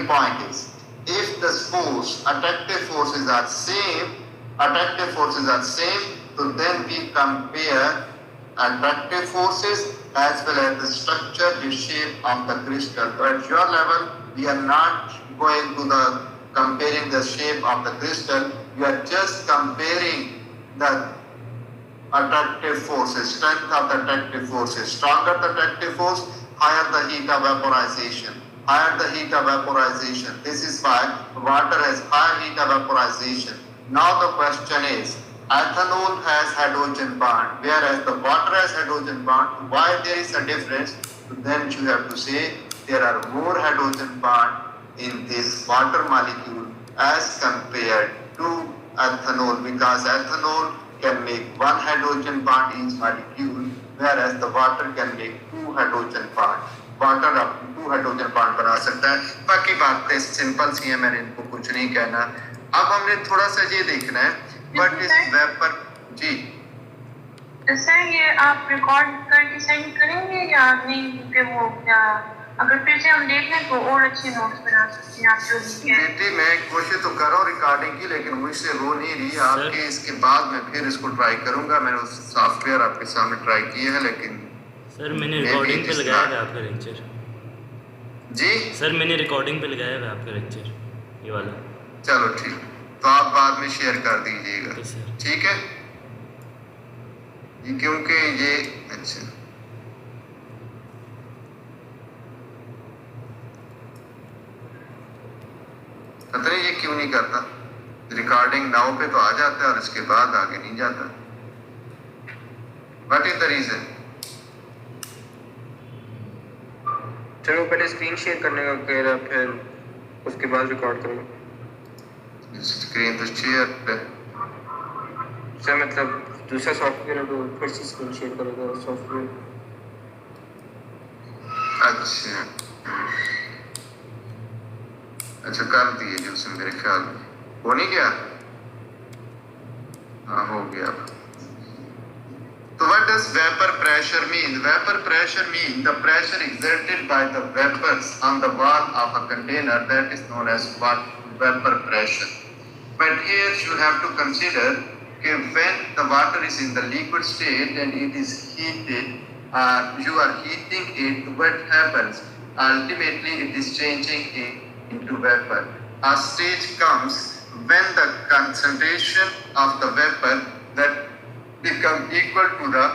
point is, if the attractive forces are same, so then we compare attractive forces as well as the structure, the shape of the crystal. So at your level, we are not going to the comparing the shape of the crystal. We are just comparing the attractive forces, strength of the attractive forces. Stronger the attractive force, higher the heat of vaporization. This is why water has higher heat of vaporization. Now the question is, ethanol has hydrogen bond, whereas the water has hydrogen bond. Why there is a difference? Then you have to say there are more hydrogen bond in this water molecule as compared to ethanol, because ethanol can make one hydrogen bond each molecule, whereas the water can make two hydrogen bond. Water आप 2 hydrogen bond बना सकता है। बाकी बातें simple सी है, मैंने इनको कुछ नहीं कहना। अब हमने थोड़ा सा ये देखना है व्हाट इज वेपर। जी सर, ये आप रिकॉर्ड करके सेंड करेंगे या नहीं? कि वो क्या अगर फिर से हम देख लें तो और अच्छे नोट्स बना सकते हैं आप जो भी हैं। बेटी मैं कोशिश तो कर रहा हूँ रिकॉर्डिंग की, लेकिन मुझसे हो नहीं रही। आपके इसके बाद मैं फिर इसको ट्राई करूंगा। मैंने उस सॉफ्टवेयर आपके सामने ट्राई किए हैं, लेकिन सर मैंने रिकॉर्डिंग पे लगाया है आपका लेक्चर। जी सर मैंने रिकॉर्डिंग पे लगाया है आपका लेक्चर, ये वाला। चलो ठीक, तो आप बाद में शेयर कर दीजिएगा, ठीक है? ये क्योंकि ये अच्छा पता नहीं ये क्यों नहीं करता। रिकॉर्डिंग नाउ पे तो आ जाता है और इसके बाद आगे नहीं जाता। What is the reason? चलो पहले स्क्रीन शेयर करने का कह रहा, फिर उसके बाद रिकॉर्ड करूँगा। स्क्रीन तो शेयर पे सर मतलब दूसरा सॉफ्टवेयर है तो फिर से स्क्रीन शेयर करोगे सॉफ्टवेयर। अच्छा अच्छा कर दिए जो उसमें मेरे ख्याल में हो नहीं गया। हाँ हो गया। So what does vapor pressure mean? Vapor pressure means the pressure exerted by the vapors on the wall of a container, that is known as vapor pressure. But here you have to consider that when the water is in the liquid state and it is heated, you are heating it, what happens? Ultimately it is changing into vapor. A stage comes when the concentration of the vapor that become equal to the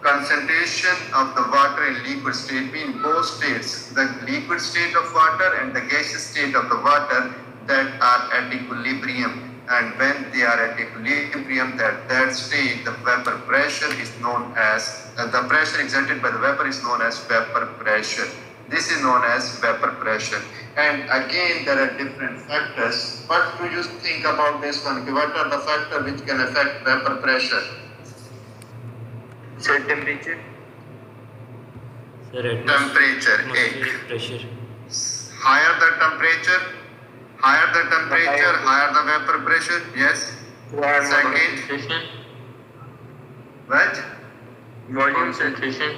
concentration of the water in liquid state, mean both states, the liquid state of water and the gaseous state of the water, that are at equilibrium. And when they are at equilibrium, that state, the vapor pressure is known as, the pressure exerted by the vapor is known as vapor pressure. This is known as vapor pressure. And again, there are different factors. What do you think about this one? What are the factors which can affect vapor pressure? Sir temperature. Sir temperature, pressure. Higher the temperature, higher the vapor pressure. Yes. Second, what? Volume, concentration.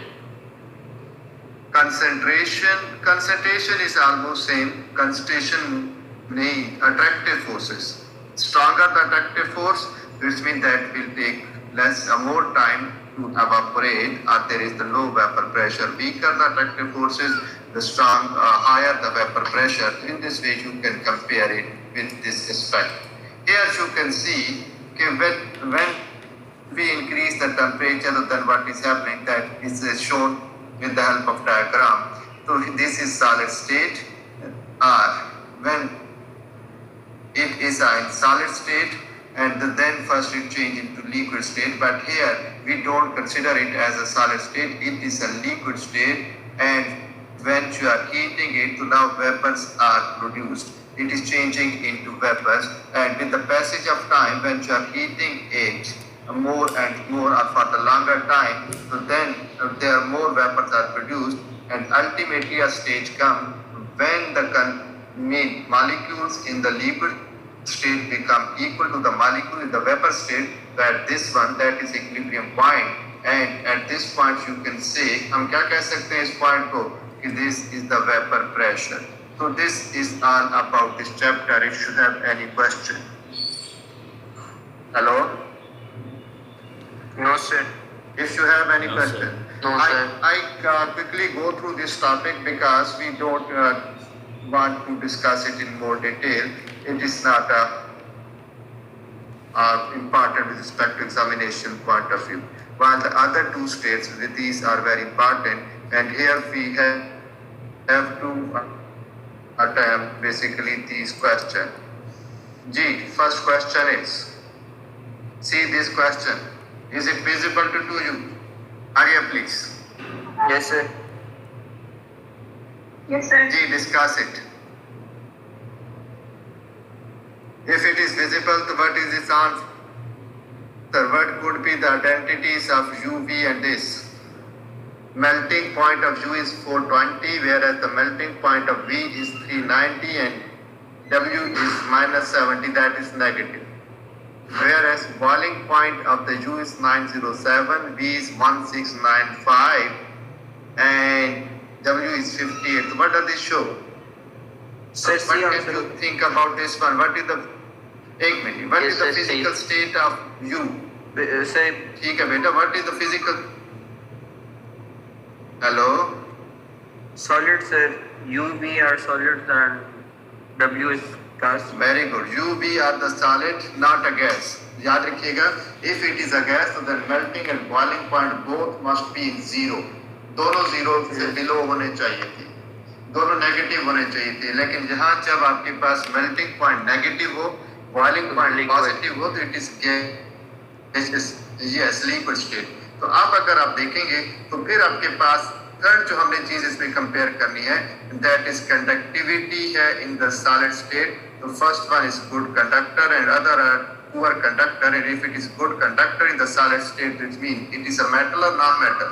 Concentration is almost same. Concentration nahi, attractive forces. Stronger the attractive force, which means that will take more time to evaporate, or there is the low vapor pressure. Weaker the attractive forces, the higher the vapor pressure. In this way you can compare it with this aspect. Here you can see when we increase the temperature, then what is happening, that is shown with the help of diagram. So this is solid state, when it is in solid state, and then first it change into liquid state. But here we don't consider it as a solid state, it is a liquid state. And when you are heating it, so now vapors are produced, it is changing into vapors. And with the passage of time, when you are heating it more and more, or for the longer time, so then there are more vapors are produced, and ultimately a stage comes when the molecules in the liquid state become equal to the molecule in the vapor state, that this one, that is equilibrium point. And at this point you can say, हम क्या कह सकते हैं इस point को, कि this is the vapor pressure. So this is all about this chapter. If you have any question. Hello? No, sir. If you have any No, question. sir. No, sir. I quickly go through this topic because we don't want to discuss it in more detail. It is not important with respect to examination point of view. While the other two states, these are very important, and here we have to attempt basically these questions. G, first question is, see this question. Is it visible to you? Arya, please. Yes, sir. Yes, sir. G, discuss it. If it is visible, then what is its answer? What could be the identities of U, V and this? Melting point of U is 420, whereas the melting point of V is 390 and W is minus 70, that is negative. Whereas boiling point of the U is 907, V is 1695 and W is 58. So what does this show? So Sir, see what answer. can you think about this one? What is the what Yes, is the sir, physical state of U? Sir, ठीक है बेटा, what is the physical? Hello? solid, sir. UV are solids and W is gas. Very good. UV are the solid, not a gas. याद रखिएगा, if it is a gas, तो then melting and boiling point both must be in zero. दोनों zero से below होने चाहिए थी, दोनों negative होने चाहिए थे. लेकिन जहाँ जब आपके पास melting point नेगेटिव हो, boiling point पॉजिटिव हो, तो it is gas. Yes, liquid state. तो अब अगर आप देखेंगे, तो फिर आपके पास थर्ड जो हमने चीज इसमें कंपेयर करनी है, that is conductivity है in the solid state. The first one is good conductor and other are poor conductor. And if it is good conductor in the solid state, it means it is a metal or non-metal.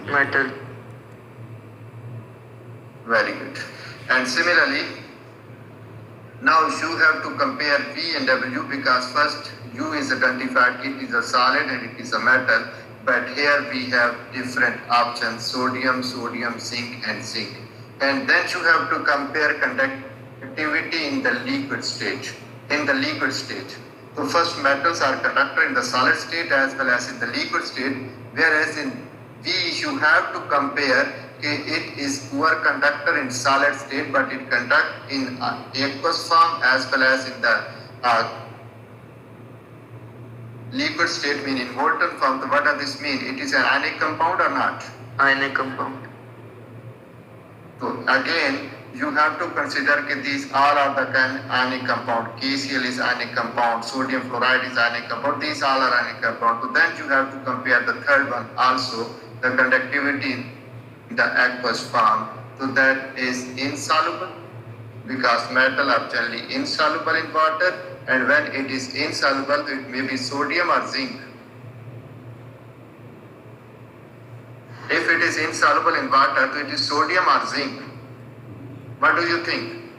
Metal. Very good. And similarly, now you have to compare V and W because first U is identified, it is a solid and it is a metal. But here we have different options, sodium, zinc and zinc. And then you have to compare conductivity in the liquid state. So first metals are conductor in the solid state as well as in the liquid state. Whereas in V you have to compare, it is poor conductor in solid state but it conduct in aqueous form as well as in the liquid state, mean in molten form. So what does this mean? It is an ionic compound or not? Ionic compound. So again, you have to consider that these all are the ionic compound. KCl is ionic compound, sodium fluoride is ionic compound. These all are ionic compound. So then you have to compare the third one also, the conductivity in the aqueous form. So that is insoluble because metal are generally insoluble in water. And when it is insoluble, it may be sodium or zinc. If it is insoluble in water, so it is sodium or zinc. What do you think?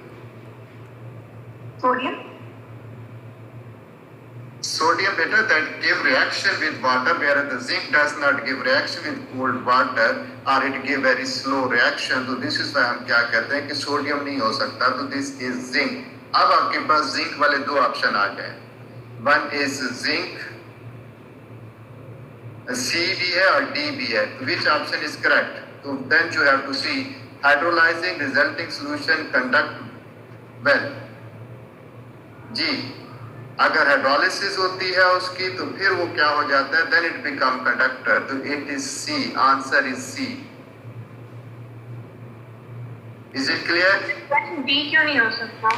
Sodium. Sodium better that give reaction with water, whereas the zinc does not give reaction with cold water or it give very slow reaction. So this is why हम क्या कहते हैं कि sodium नहीं हो सकता. तो this is zinc. अब आपके पास जिंक वाले दो ऑप्शन आ गए. वन इज जिंक, सी भी है और डी भी है. Which option is correct? तो then you have to see hydrolysing resulting solution conduct well. जी, अगर हाइड्रोलिसिस होती है उसकी तो फिर वो क्या हो जाता है? Then it become conductor. तो it is C. Answer is C. Is it clear? D क्यों नहीं हो सकता?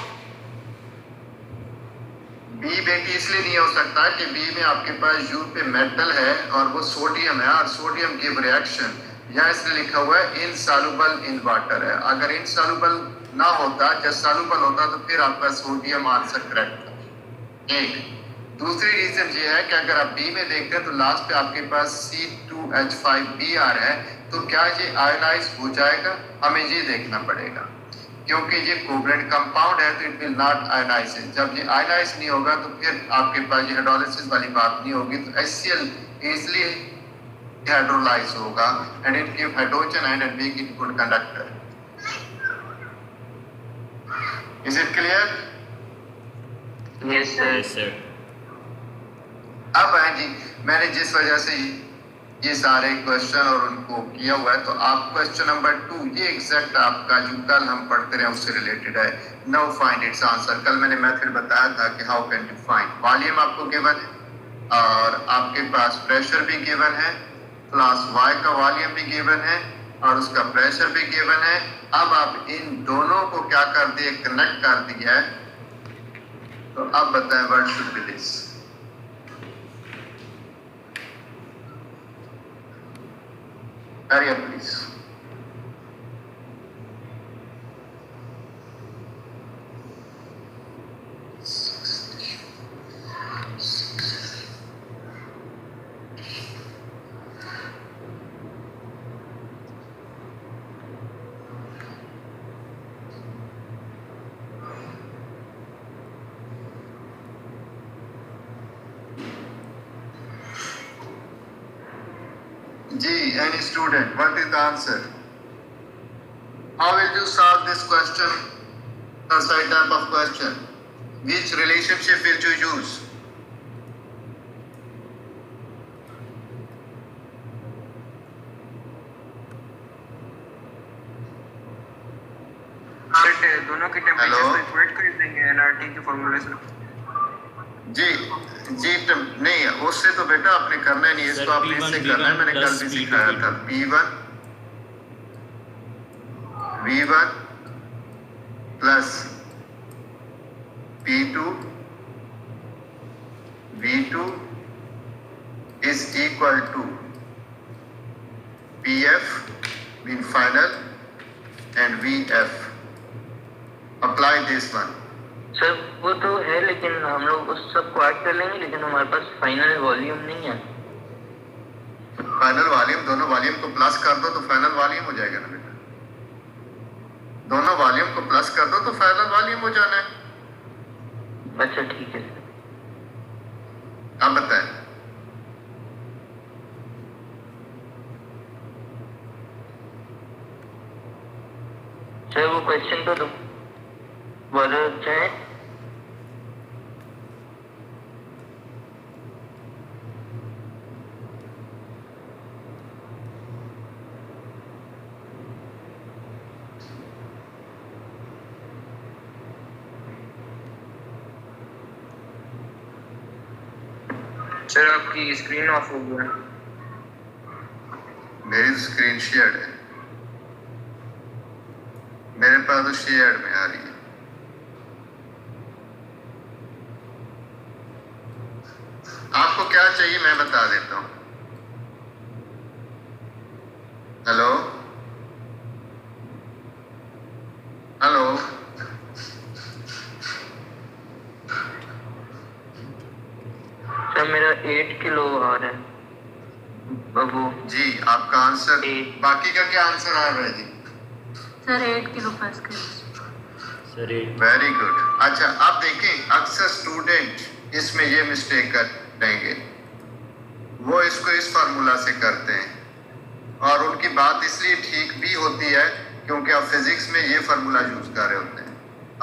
बी बेटी इसलिए नहीं हो सकता कि बी में आपके पास यू पे मेटल है और वो सोडियम है और सोडियम गिव रिएक्शन. यहाँ इसलिए लिखा हुआ है इनसॉल्युबल इन वाटर है. अगर इनसॉल्युबल ना होता, जब सॉल्युबल होता तो फिर आपका सोडियम आंसर करेक्ट था. एक दूसरी रीजन ये है कि अगर आप बी में देखते हैं तो लास्ट पे आपके पास C2H5Br है. तो क्या ये आयोनाइज हो जाएगा? हमें ये देखना पड़ेगा क्योंकि ये कोवलेंट कंपाउंड है तो इट विल नॉट आयनाइज. जब ये आयनाइज नहीं होगा तो फिर आपके पास ये हाइड्रोलिसिस वाली बात नहीं होगी. तो HCl इजली हाइड्रोलाइज होगा and it give hydrogen ion and make it good conductor. Is it clear? Yes sir. Yes sir. अब है जी, मैंने जिस वजह से ये सारे क्वेश्चन और उनको किया हुआ है, तो आप क्वेश्चन नंबर 2 ये एग्जैक्ट आपका जो कल हम पढ़ते रहे उससे रिलेटेड है। Now find its answer. कल मैंने मेथड बताया था कि how can you find. Volume आपको गिवन है और आपके पास प्रेशर भी गिवन है, क्लास y का वॉल्यूम भी गिवन है और उसका प्रेशर भी गिवन है। अब आप इन दोनों को क्या कर दिए, कनेक्ट कर दिया है। तो अब बताएं what should be this. Hurry up, please. G, any student, what is the answer? How will you solve this question or such type of question? Which relationship will you use? दोनों के temperature को equate कर देंगे NRT के फॉर्मूले से। जी जी नहीं, उससे तो बेटा आपने करना ही नहीं, इसको आपने इससे करना है। मैंने कल भी सिखाया था। P1 V1 plus P2 V2 is equal to PF mean final and VF. Apply this one. Sir वो तो है, लेकिन हम लोग उस सब को ऐड कर लेंगे, लेकिन हमारे पास फाइनल वॉल्यूम नहीं है। फाइनल वॉल्यूम, दोनों वॉल्यूम को प्लस कर दो तो फाइनल वॉल्यूम हो जाएगा ना बेटा। दोनों वॉल्यूम को प्लस कर दो तो फाइनल वॉल्यूम हो जाना है। अच्छा ठीक है सर। आप बताएं। सर वो क्वेश्चन तो दोबारा चाहे। सर आपकी स्क्रीन ऑफ हो गया। मेरी स्क्रीन शेयर्ड है, मेरे पास तो शेयर्ड में आ रही है। आपको क्या चाहिए मैं बता देता हूं। हेलो हेलो, सर मेरा 8 किलो आ रहा है बाबू जी। आपका आंसर, बाकी का क्या आंसर आ रहा है जी? Sir 8 kilo pascal. Sir very good. अच्छा अब देखें, अक्सर स्टूडेंट इसमें ये मिस्टेक कर देंगे, वो इसको इस फार्मूला से करते हैं और उनकी बात इसलिए ठीक भी होती है क्योंकि आप फिजिक्स में ये फार्मूला यूज कर रहे होते हैं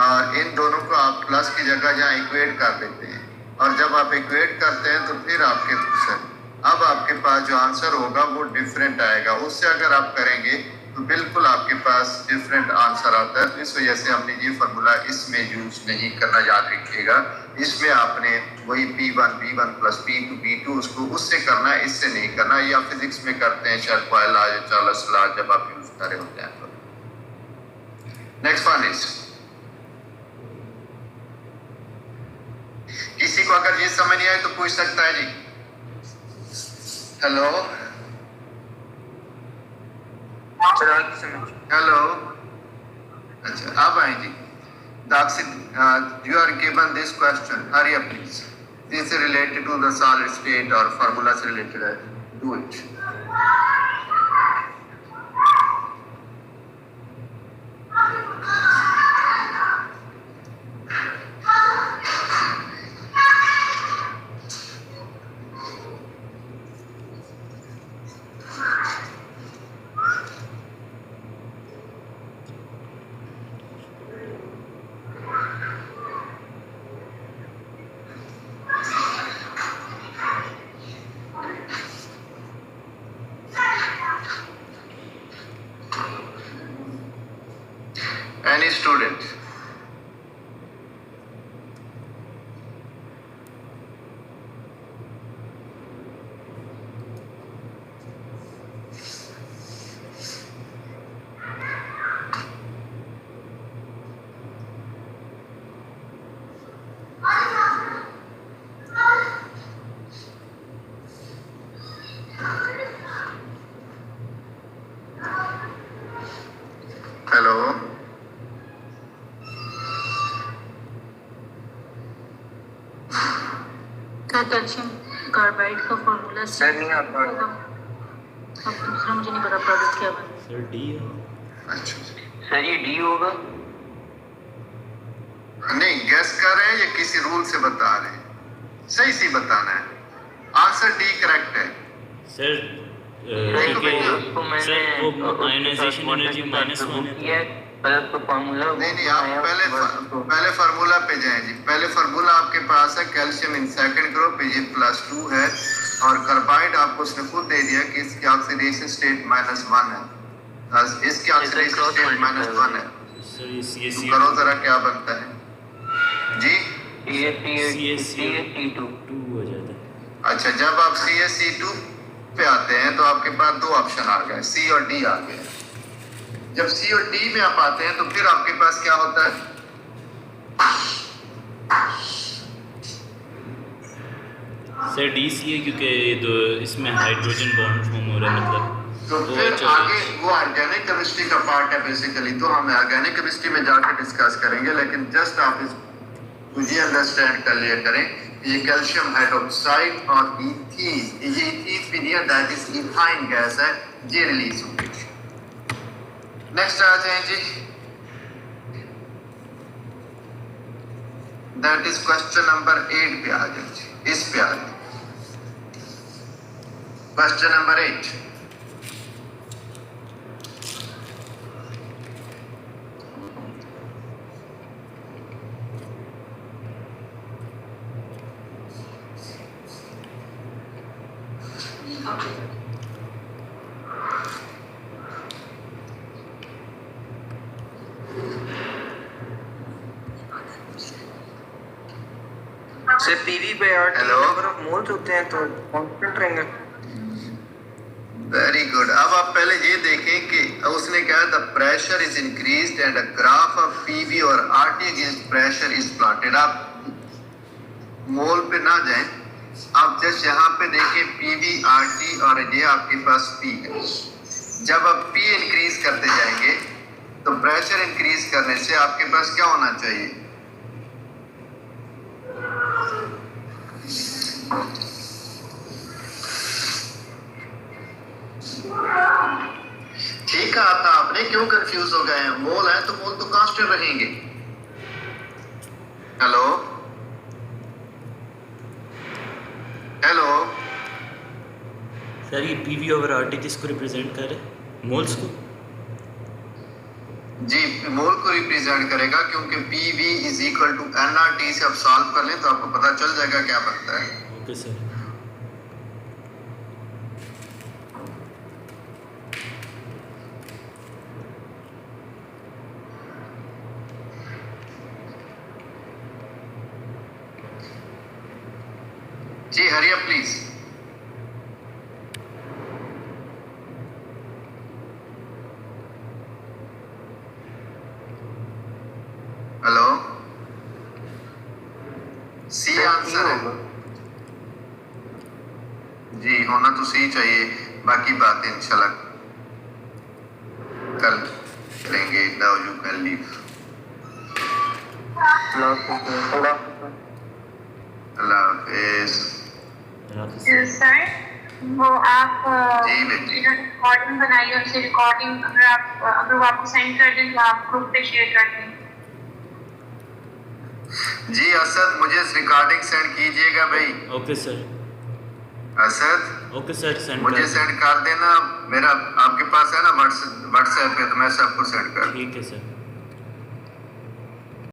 और इन दोनों को आप प्लस की जगह यहाँ इक्वेट कर देते हैं और जब आप इक्वेट करते हैं तो फिर अब आपके पास जो आंसर होगा वो डिफरेंट आएगा। उससे अगर आप करेंगे तो बिल्कुल आपके पास डिफरेंट आंसर आता है। इस वजह से हमने ये फार्मूला इसमें यूज नहीं करना, याद रखिएगा। इसमें आपने वही P1 V1 plus P2 V2 उसको उससे करना है, इससे नहीं करना। या फिजिक्स में करते हैं शायद पॉइल आ चार्ल्स लॉ जब आप यूज कर रहे होते हैं। तो नेक्स्ट वन इज, किसी को अगर ये समझ नहीं आए तो पूछ सकता है जी। हेलो हेलो, अच्छा अब आए जी। You are given this question. Hurry up, please. This is related to the solid state or formula related. Do it. Any student? Hello? Sir calcium carbide का फॉर्मूला सर नहीं आता। होगा। अब दूसरा मुझे नहीं पता प्रोडक्ट क्या बना। सर डी है। अच्छा, सर ये डी होगा। नहीं गैस कर रहे हैं या किसी रूल से बता रहे हैं? सही सी बताना है। आंसर डी करेक्ट है। सर क्योंकि उसको मैंने सर वो आयोनाइजेशन एनर्जी -1 है। प्लस तो फॉर्मूला नहीं आप पहले फार्मूला पे जाएं जी। पहले फार्मूला आपके पास है कैल्शियम इन सेकंड ग्रुप ये +2 है और कार्बाइड आपको उसने खुद दे दिया कि इसकी ऑक्सीडेशन स्टेट -1 है। इसकी ऑक्सीडेशन स्टेट -1 है। सर ये CaC करो जरा क्या बनता है जी। CaC2 2 हो जाता है। अच्छा जब आप CaC2 पे आते हैं तो आपके पास दो ऑप्शन आ गए, C और D आ गए। जब C और D में आप आते हैं तो फिर आपके पास क्या होता है? सर DC है क्योंकि इसमें हाइड्रोजन बॉन्ड फॉर्म हो रहा है मतलब। तो फिर आगे वो ऑर्गेनिक केमिस्ट्री का पार्ट है बेसिकली, तो हम ऑर्गेनिक केमिस्ट्री में जाकर डिस्कस करेंगे। लेकिन जस्ट आप इसको ये अंडरस्टैंड कर लिया करें, ये कैल्शियम हाइड्रोक्साइड और इथीन, ये इथीन भी दिया दैट इज इथाइन गैस है, ये रिलीज होगी। नेक्स्ट आ जाए जी, दैट इज क्वेश्चन नंबर 8 पे आ जाए जी। इस पे आ जाए क्वेश्चन नंबर 8। सर पीवी पे RT Hello? Number of moles होते हैं तो कांस्टेंट रहेंगे। Very good. अब आप पहले ये देखें कि उसने कहा the pressure is increased and a graph of PV और RT against pressure is plotted. आप मोल पे ना जाएं, आप जस्ट यहाँ पे देखें पीवी RT और ये आपके पास P है। जब आप P इंक्रीज करते जाएंगे तो प्रेशर इंक्रीज करने से आपके पास क्या होना चाहिए? ठीक कहा था आपने, क्यों कंफ्यूज हो गए हैं? मोल है तो मोल तो कांस्टेंट रहेंगे। हेलो हेलो सर ये PV ओवर RT किसको रिप्रेजेंट कर रहे हैं? मोल्स को? जी मोल को रिप्रेजेंट करेगा क्योंकि PV is equal to nRT से आप सॉल्व कर लें तो आपको पता चल जाएगा क्या बनता है। Okay sir. जी hurry up please. Hello C answer है जी, होना तो सही चाहिए। बाकी बातें इंशाल्लाह कल करेंगे। Now you can leave. Allah Hafiz. Sir वो आप जी बेटी। रिकॉर्डिंग बनाइए, उनसे रिकॉर्डिंग अगर वो आपको सेंड कर दें तो आप ग्रुप पे शेयर कर दें। जी असद मुझे रिकॉर्डिंग सेंड कीजिएगा भाई। Okay sir. Asad okay sir send मुझे सेंड कर देना। मेरा आपके पास है ना व्हाट्सएप पे, तो मैं सबको सेंड कर दूँ। ठीक है सर।